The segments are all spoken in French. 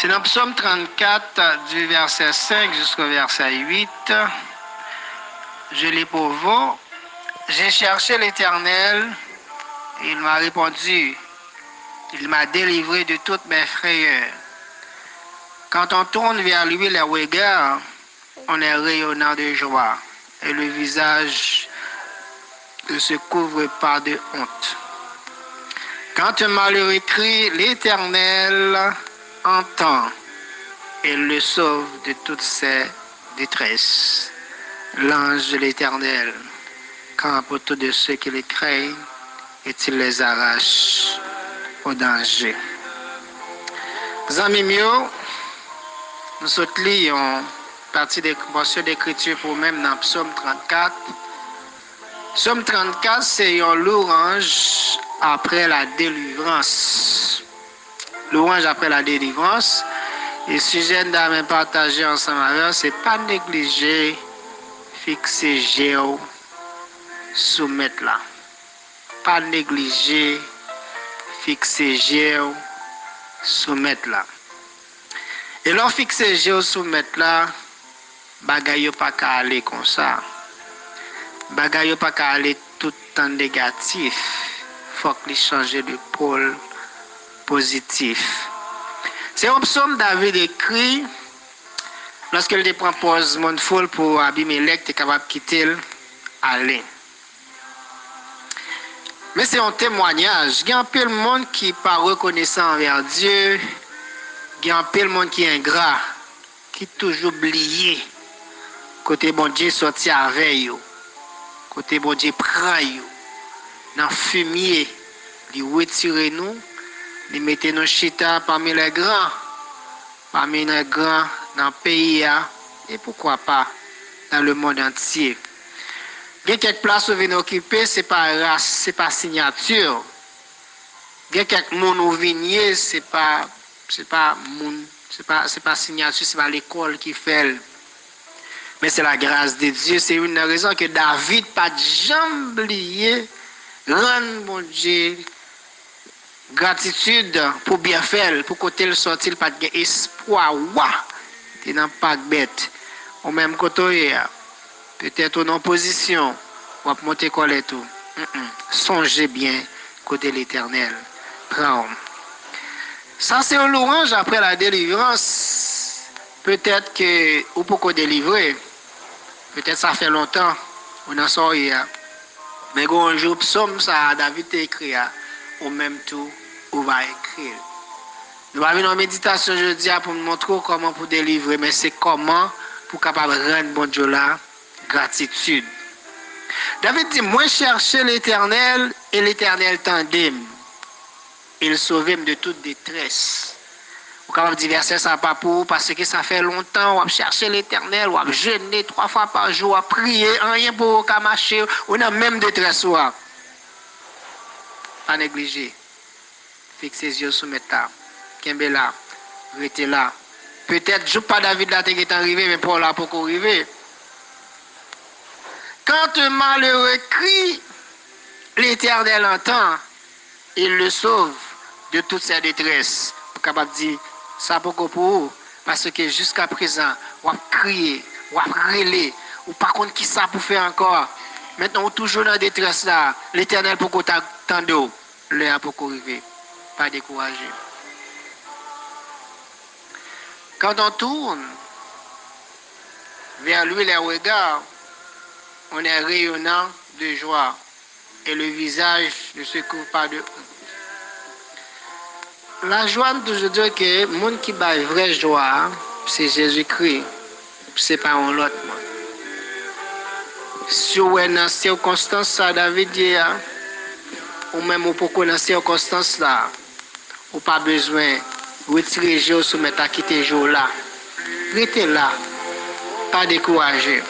C'est dans Psaume 34, du verset 5 jusqu'au verset 8. Je lis pour vous. J'ai cherché l'Éternel, et il m'a répondu. Il m'a délivré de toutes mes frayeurs. Quand on tourne vers lui les regards, on est rayonnant de joie, et le visage ne se couvre pas de honte. Quand un malheureux crie, l'Éternel entend et le sauve de toutes ses détresses. L'ange de l'Éternel campe autour de ceux qui le craignent et il les arrache au danger. Amis mieux, nous lisons partie des portions d'écriture pour même dans Psaume 34. Psaume 34, c'est un louange après la délivrance. Louange après la délivrance. Et le sujet d'âme partagé ensemble avec, c'est pas négliger, fixer Géo, soumettre là. Pas négliger, fixer Géo, soumettre là. Et l'on fixe Géo, soumettre là, bagaille pas qu'à aller comme ça. Bagaille pas qu'à aller tout le temps négatif. Faut qu'il change de pôle positif. C'est un psaume David écrit lorsqu'il prend pause mon foule pour Abimelech, il est capable de quitter aller. Mais c'est un témoignage. Il y a un peu de monde qui n'est pas reconnaissant envers Dieu. Il y a un peu de monde qui est ingrat, qui est toujours oublié. Côté bon Dieu sorti avec eux. Côté bon Dieu prend eux. Dans le fumier, il retire nous. Ils mettent nos chita parmi les grands dans le pays et pourquoi pas dans le monde entier. Il y a quelques places où vous occuper, ce n'est pas race, ce n'est pas signature. Il y a quelques monde où vigner, ce n'est pas signature, ce n'est pas l'école qui fait. Mais c'est la grâce de Dieu. C'est une raison que David pas jamais oublié rendre mon Dieu gratitude pour bien faire, pour côté le sortir, pas de espoir, tu n'as pas bête. Au même côté, peut-être en position, on va monter quoi et tout. Songez bien, côté l'Éternel. Prends. Ça, c'est un louange après la délivrance. Peut-être que, ou pourquoi délivrer, peut-être ça fait longtemps, on en sort hier. Mais un jour, psaume, ça, David a écrit, au même tout, on va écrire. Nous allons venir en méditation jeudi pour nous montrer comment pour délivrer, mais c'est comment pour capable rendre bon Dieu là gratitude. David dit, moi chercher l'Éternel et l'Éternel tendait. Il sauvait de toute détresse. Vous capable dire verset ça pas pour parce que ça fait longtemps on chercher l'Éternel, on jeûner 3 fois par jour, on prier, rien pour marcher, on a même détresse là. Pas négliger. Fixez les yeux sur métal. Kembe là. Restez là. Peut-être, je pas David là qui est arrivé, mais pour là, pour arriver. Quand un malheureux crie, l'Éternel entend, il le sauve de toute sa détresse. Vous capable de dire, ça pour vous, parce que jusqu'à présent, on a crié, on a relé, ou par contre, qui ça pour faire encore? Maintenant, on est toujours dans la détresse là. L'Éternel pour qu'on t'attende. Le a pour arriver. Pas découragé. Quand on tourne vers lui les regards, on est rayonnant de joie et le visage ne se couvre pas de honte. La joie, je dis que le monde qui bat vraie joie, c'est Jésus-Christ. C'est pas un autre monde. Si on est dans ces circonstances, ça David dit, ou même au pourquoi dans ces circonstances là, ou pas besoin de retirer Dieu sous mettre à quitter Dieu là. Restez là, pas découragé.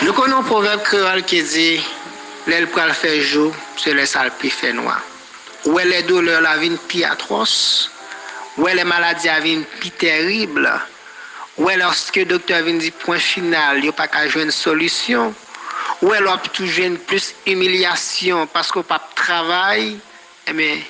Nous connaissons un proverbe créole qui dit, l'aile pral fait jour, c'est le sale puis fait noir. Où est les douleurs la vie plus atroce, où est les maladies la vie plus terrible, où est lorsque le docteur vient dire point final, il n'y a pas qu'à jouer une solution. Ou alors toujours plus humiliation parce qu'on pas travail, mais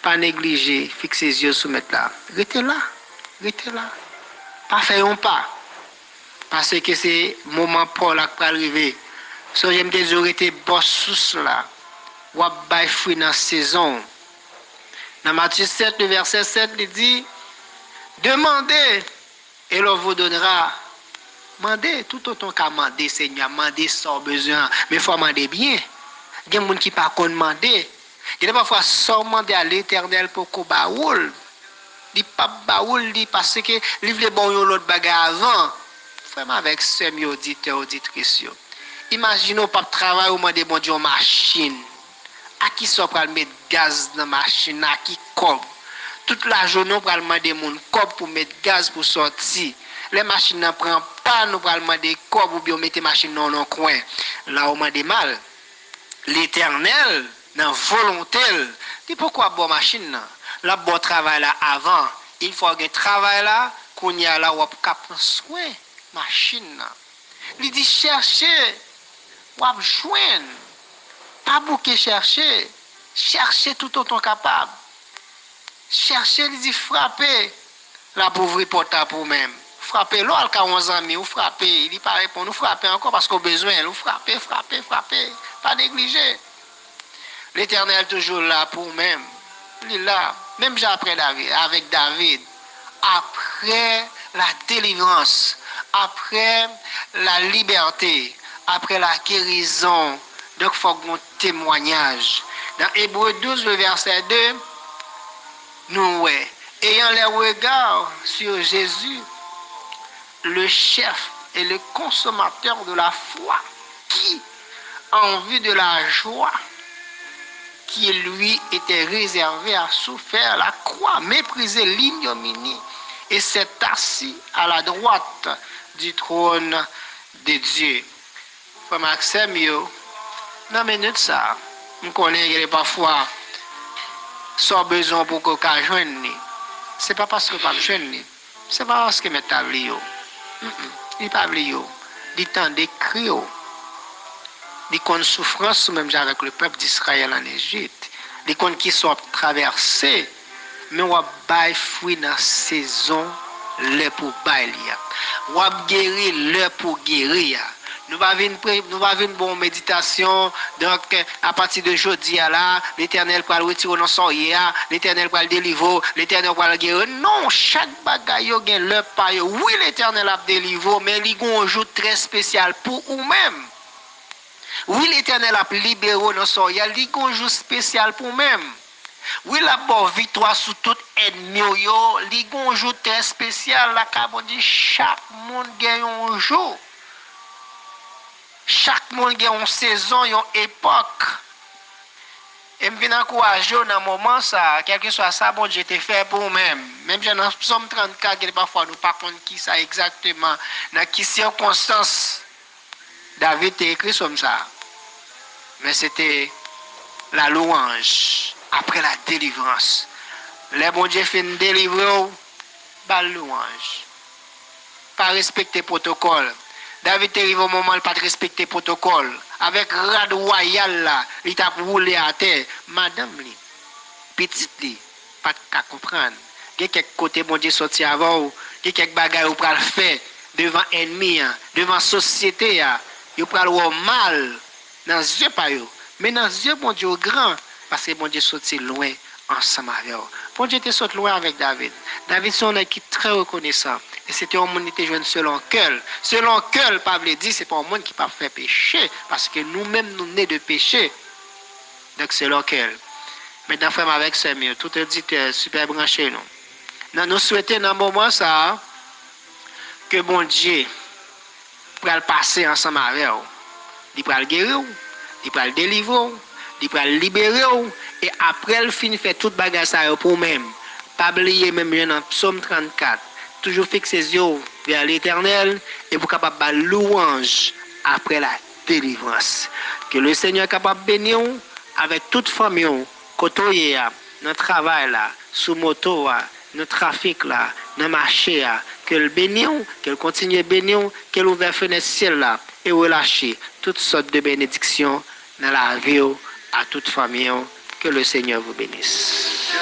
pas négliger, fixer les yeux sur mettre là. Restez là. Restez là. Pas faire un pas. Parce que c'est le moment pour la pour arriver. So j'aime que j'aurais été boss sous là. Ou à bailler fruit dans la saison. Dans Matthieu 7, le verset 7, il dit, demandez et l'on vous donnera. Demandez, tout autant qu'à demander, Seigneur, demandez sans besoin. Mais il faut demander bien. Il y a des gens qui ne peuvent pas demander. Il y a parfois sans demander à l'Éternel pour qu'on baoule. Il ne pas baoule parce que il veut bon l'autre bagarre avant. Vraiment avec ce mieux auditeur, auditrice. Imaginons pas travail ou demander bon Dieu en machine. À qui ça pour mettre gaz dans la machine, à qui cob. Toute la journée, on va demander mon cob pour mettre gaz pour sortir. Les machines ne prennent pas, nous allons demander cob ou bien mettre machine dans le coin. Là, on m'a dit mal. L'Éternel, dans volonté, dit pourquoi bonne machine là, bon travail là avant. Il faut un travail là, qu'on y a là, où on peut prendre soin machine. Il dit chercher, ou joindre. Pas bouquer chercher. Chercher tout autant capable. Chercher, il dit frapper. La pauvreté portable pour même. Frapper l'autre qui a 11 amis, ou frapper. Il dit pas répondre, nous frapper encore parce qu'on a besoin. Nous frapper. Pas négliger. L'Éternel toujours là pour même. Il est là. Même après David, avec David. Après la délivrance. Après la liberté. Après la guérison. Donc, il faut un témoignage. Dans Hébreux 12, le verset 2, nous, ayant les regards sur Jésus, le chef et le consommateur de la foi, qui, en vue de la joie qui lui était réservée, a souffert la croix, méprisé l'ignominie, et s'est assis à la droite du trône de Dieu. Frère Maxime, dans la minute ça, on connaît qu'il y a parfois sans besoin pour qu'on joigne. Ce n'est pas parce que pas joigne. Ce n'est pas parce que mettre table. Il pas blio. Il temps d'écrire. Il connaît souffrance même avec le peuple d'Israël en Égypte. Il connaît qui sont traversés. Mais on va bailler fruit dans la saison le pour bailler. On va guérir le pour guérir. Nous va venir bonne méditation. Donc, à partir de jeudi, là, l'Éternel va le retirer dans son l'Éternel va le délivrer, l'Éternel va le guérir. Non, chaque bagaille a le paille. Oui, l'Éternel a délivré, mais il y a un jour très spécial pour vous-même. Oui, l'Éternel a libéré dans son il y a un jour spécial pour vous-même. Oui, la bonne victoire sur tout ennemi, il y a un jour très spécial. La dit chaque monde gagne un jour. Chaque monde a une saison, une époque. Et je viens encourager dans un moment, ça, quel que soit ça, bon Dieu te fait pour vous-même. Même si dans Psaume 34, parfois nous ne savons pas qui ça exactement, dans quelles circonstances David a écrit comme ça. Mais c'était la louange après la délivrance. Les bon Dieu fait une délivrance, la louange. Pas respecter le protocole. David est arrivé au moment où il n'a pas respecté le protocole. Avec rad royal là, il t'a roulé à terre. Madame, petite, pas de comprendre. Il y a quelques côtés, bon Dieu, sorti avant, il y a quelques bagages pour le faire devant l'ennemi, devant la société. Il peut le mal dans les yeux, mais dans les yeux, bon Dieu, grand, parce que bon Dieu sorti loin ensemble avec eux. Bon Dieu était sorti loin avec David. David, c'est un homme qui est très reconnaissant. Et c'était un monde qui était jeune selon cœur. Selon cœur, pas veut dire, c'est pas un monde qui peut faire péché. Parce que nous-mêmes, nous nés de péché. Donc, selon cœur. Maintenant, frère, avec ce mieux, tout auditeur super branché, nous. Nous souhaitons dans un moment ça, que bon Dieu, pour le passer ensemble avec vous. Il peut le guérir, il peut le délivrer, il peut le libérer. Et après, il finit faire toute bagage ça pour vous-même. Pas oublier même dans Psaume 34. Toujours fixer les yeux vers l'Éternel et pour capable de louange après la délivrance. Que le Seigneur est capable de bénir avec toute famille, côté notre travail là, sous moto, notre trafic là, dans marché que le bénisse, qu'elle continue à bénir, qu'elle ouvre fenêtre ciel là et relâcher toutes sortes de bénédictions dans la vie à toute famille. Que le Seigneur vous bénisse.